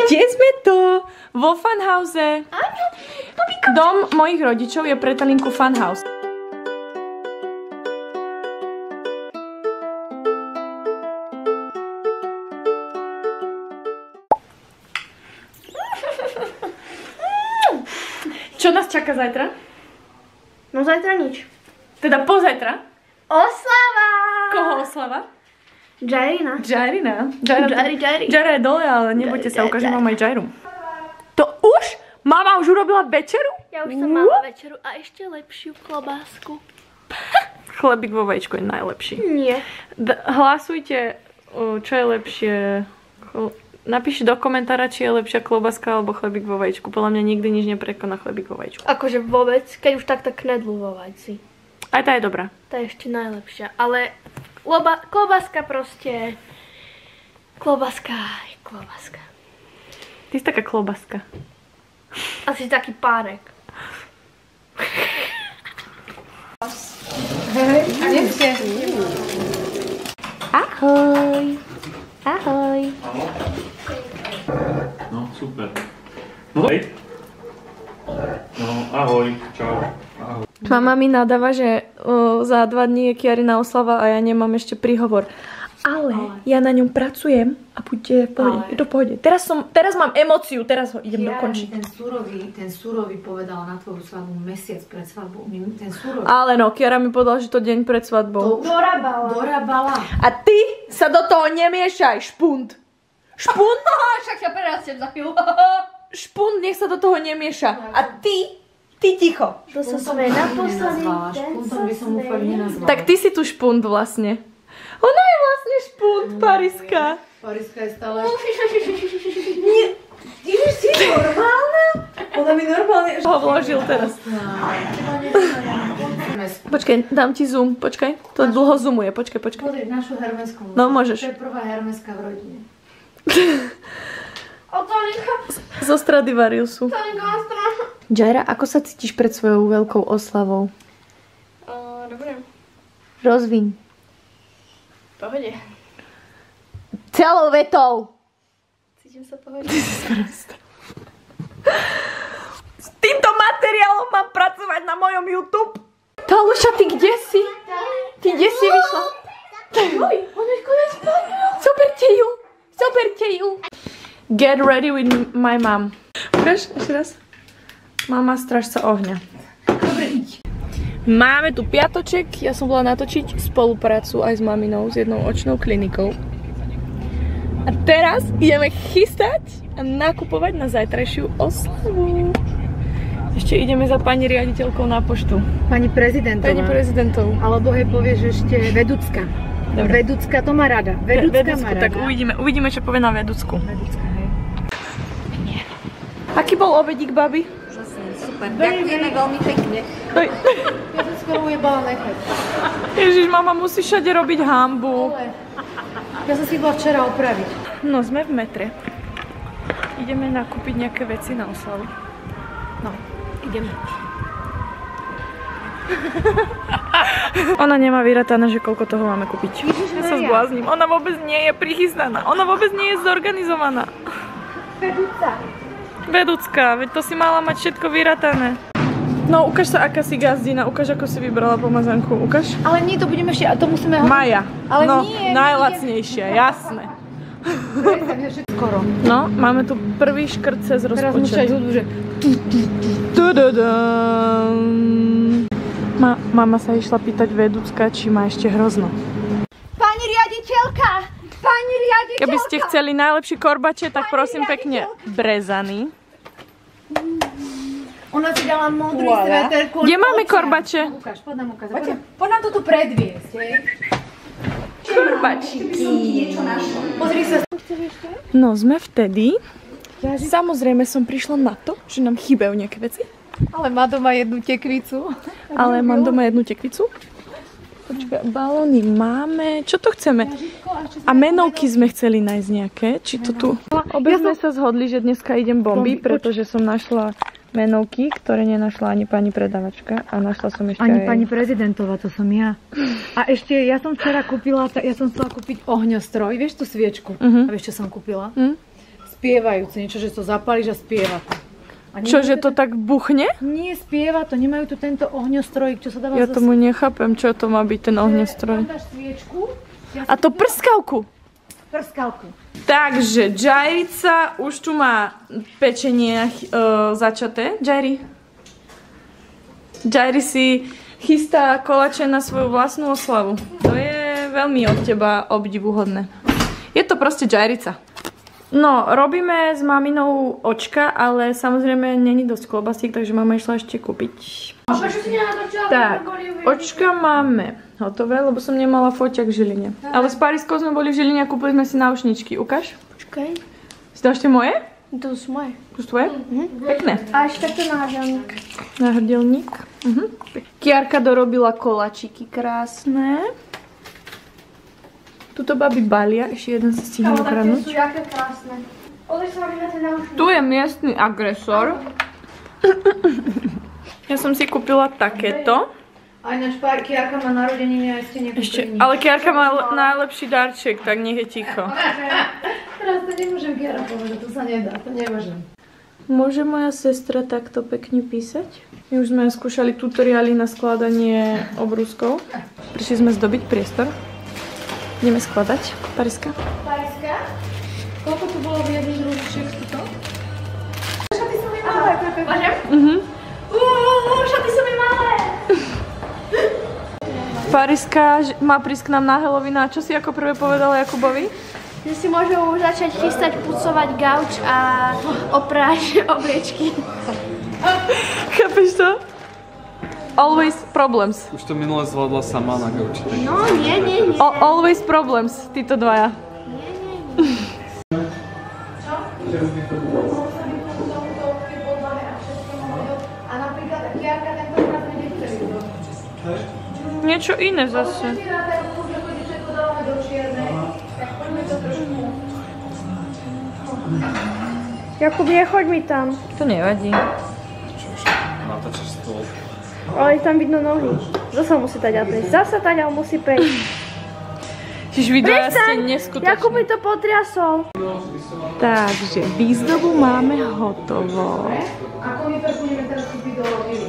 Kde sme to? Vo Funhouse. Dom mojich rodičov je pre Telinku Funhouse. Čo nás čaká zajtra? No zajtra nič. Teda pozajtra? Oslava! Koho oslava? Jairina. Jaira je dole, ale nebojte sa, ukážem vám aj Jairu. To už? Mama už urobila večeru? Ja už som mala večeru a ešte lepšiu klobásku. Chlebík vo vajíčku je najlepší. Nie. Hlasujte, čo je lepšie. Napíšte do komentára, či je lepšia klobaska alebo chlebík vo vajíčku. Podľa mňa nikdy nič neprekoná chlebík vo vajíčku. Akože vôbec, keď už tak knedlu vo vajci. Aj tá je dobrá. Tá je ešte najlepšia, ale klobaska proste... Klobaska je klobaska. Ty si taká klobaska. Asi taký párek. Ahoj. Ahoj. No, super. No, hej. No, ahoj, čau. Ahoj. Mama mi nadáva, že za 2 dní je Kiarina oslava a ja nemám ešte príhovor. Ale ja na ňom pracujem a buďte v pohode. Je to v pohode. Teraz mám emóciu, teraz ho idem dokončiť. Ten surový povedal na tvoju svadbu mesiac pred svadbou. Ten surový. Ale no, Kiara mi povedala, že to deň pred svadbou. Dorabala. A ty sa do toho nemiešaj, špunt. Špunt? Však ťa prerastiem za chvíľu. Špunt, nech sa do toho nemieša. A ty ticho. To sa sme naposledy. Špuntom by som úplne nenazvala. Tak ty si tu špunt vlastne. Ona je vlastne špunt, Pariska. Pariska je stále... Nie. Ty už si normálna? Ona mi normálne... Ho vložil teraz. Počkaj, dám ti zoom. Počkaj, to dlho zoomuje. Počkaj. Pozri, našu hermesku. No, môžeš. To je prvá hermeska v rodine. Zo Stradivariusu. Jaira, ako sa cítiš pred svojou veľkou oslavou? Dobre. Rozviň. Pohode. Celou vetou. Cítim sa pohode. S týmto materiálom mám pracovať na mojom YouTube. Taluša, ty kde si? Ty kde si vyšla? Oj, ona je konec spadla. Zoberte ju. Get ready with my mom. Ukáž, ešte raz. Mama strážca ohňa. Dobre, iď. Máme tu piatoček. Ja som bola natočiť spoluprácu aj s maminou, s jednou očnou klinikou. A teraz ideme chystať a nakupovať na zajtrajšiu oslavu. Ešte ideme za pani riaditeľkou na poštu. Pani prezidentová. Pani prezidentov. Alebo hej, povieš ešte Veducka. Dobre. Veducka to má rada. Veducka má rada. Tak uvidíme, čo povie na Veducku. Veducka, hej. Aký bol obedík, babi? Super, ďakujeme veľmi pekne. Ja som skoro ujebala nechať. Ježiš, mama musí všade robiť hanbu. Ja som si bola včera opraviť. No, sme v metre. Ideme nakúpiť nejaké veci na oslavu. No, ideme. Ona nemá vyratané, že koľko toho máme kúpiť. Ja sa zblázním. Ona vôbec nie je prichystaná. Ona vôbec nie je zorganizovaná. Veducka, veď to si mala mať všetko vyratané. No, ukáž sa, aká si gazdina. Ukáž, ako si vybrala pomazánku. Ukáž. Ale nie, to budeme ešte, a to musíme... Maja. Ale no, nie, najlacnejšia, jasné. Skoro. No, máme tu prvý škrt cez rozpočet. Teraz musíš hudbu, že... Mama sa išla pýtať Veducka, či má ešte hrozno. Pani riaditeľka! Pani riaditeľka! Keby ste chceli najlepšie korbače, tak prosím pekne brezaný. Ona si dala modrý sveter. Kde máme korbače? Ukáž, poď nám ukázať. Poď nám to tu predviesť, hej. Korbačiky. Pozri sa. No, sme vtedy. Samozrejme som prišla na to, že nám chýbajú nejaké veci. Ale má doma jednu tekvicu. Ale mám doma jednu tekvicu. Počkaj, balóny máme. Čo to chceme? A menovky sme chceli nájsť nejaké. Či to tu? Obe sme sa zhodli, že dneska idem bomby, pretože som našla menovky, ktoré nenašla ani pani predavačka. A našla som ešte Ani aj... pani prezidentová, to som ja. A ešte, ja som včera kúpila, ja som chcela kúpiť ohňostroj, vieš tú sviečku? A vieš, čo som kúpila? spievajúce, niečo, že to zapálíš a spieva to. Čože to tak buchne? Nie, spieva to, nemajú tu tento ohňostrojik, čo sa dáva Ja tomu nechápem, čo to má byť ten ohňostroj. Tam dáš sviečku. A to prskavku. Prskavku. Takže Jairica už tu má pečenie začaté. Jairi si chystá koláče na svoju vlastnú oslavu. To je veľmi od teba obdivuhodné. Je to proste Jairica. No, robíme s maminou očka, ale samozrejme není dosť klobasík, takže mama išla ešte kúpiť. Tak, očka máme hotové, lebo som nemala foťak v Žiline. Ale s Pariskou sme boli v Žiline a kúpili sme si náušničky. Ukáž? Počkaj. Si to ešte moje? To sú moje. To sú tvoje? Pekné. A ešte takto náhrdelník. Náhrdelník. Kiarka dorobila koláčiky krásne. Tuto babi balia, ešte jeden sa stihne ukradnúť. Sú jaké krásne. Olej sa na ten náušník. Tu je miestny agresor. Ja som si kúpila takéto. A ináč Kiarka má narodeniny a ste nekúpili nič. Ale Kiarka má najlepší darček, tak nech je ticho. Teraz to nemôžem Kiara povedať, to sa nedá, to nemôžem. Môže moja sestra takto pekne písať? My už sme skúšali tutoriály na skladanie obrúskov. Prišli sme zdobiť priestor. Ideme skladať. Pariska? Pariska? Koľko tu bolo v jedných rúčiach to? Šaty sú mi malé. Môžem? Šaty sú mi malé. Pariska má prísť k nám na Halloween. A čo si ako prvé povedala Jakubovi? Že si môžu začať chystať, pucovať gauč a oprať obliečky. Chápeš to? Always problems. Už to minule zvládla sama na gauči. No, nie. Always problems, títo dvaja. A napríklad Kiarka tentokrát nechce ísť. Niečo iné zase. Jakub, nechoď mi tam. To nevadí. Natáčaš stôl. Ale tam vidno nohy. Zasa musí taďal prejsť. Zasa taďal musí prejsť. Čiže vy dvaja ste neskutoční. Jakub mi to potriasol. Takže výzdobu máme hotovo.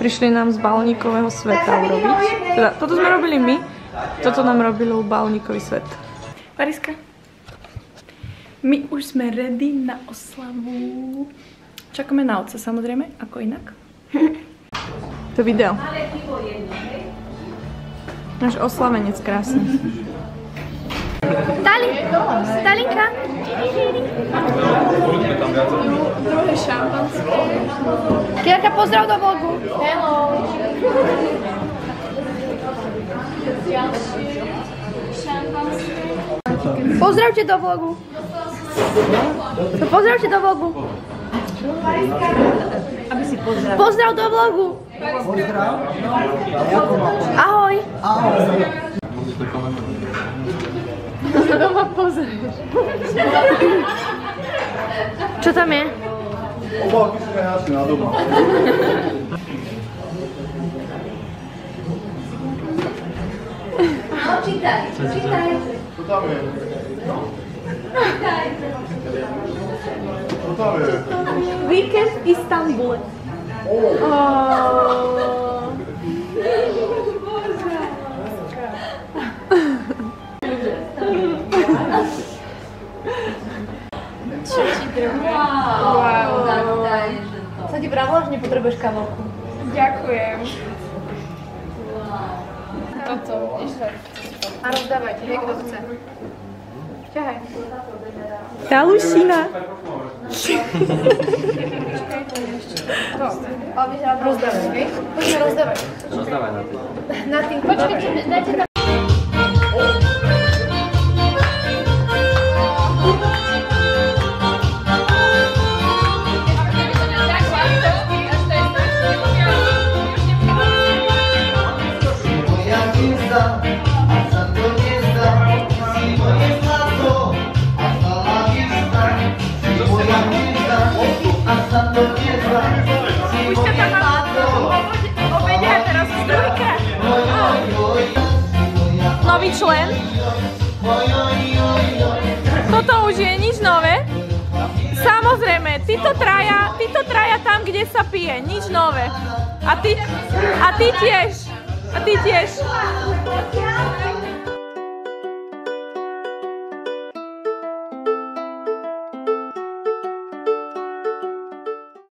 Prišli nám z balníkového sveta urobiť. Teda, toto sme robili my. Toto nám robilo balníkový svet. Pariska. My už sme ready na oslavu. Čakáme na otca samozrejme, ako inak. To video. Náš oslavenec krásny. Stalinka. Druhé šampanské. Kiarka, pozdrav do vlogu. Hello. Pozdravte do vlogu. Pozdravte do vlogu. Aby si pozrel. Pozdrav do vlogu. Pozdrav. Ahoj. Sa doma pozrieš. Čo tam je? Obálky sú jasné na doma. No, čítaj. Čo tam je? Čo tam je? Víkend v Istanbule. Sa ti pravilo, že nepotrebuješ kavolku? Ďakujem. Toto, ešte. A rozdávajte, niekto chce. Ťahaj. Tá Lušina. Rozdávaj, hej? Poďme rozdávať. Rozdávaj na tým. Na tým, počkajte, dajte tam. Nový člen. Toto už je nič nové. Samo máme. Títo traja tam, kde sa pije. Nič nové. A ty tiež.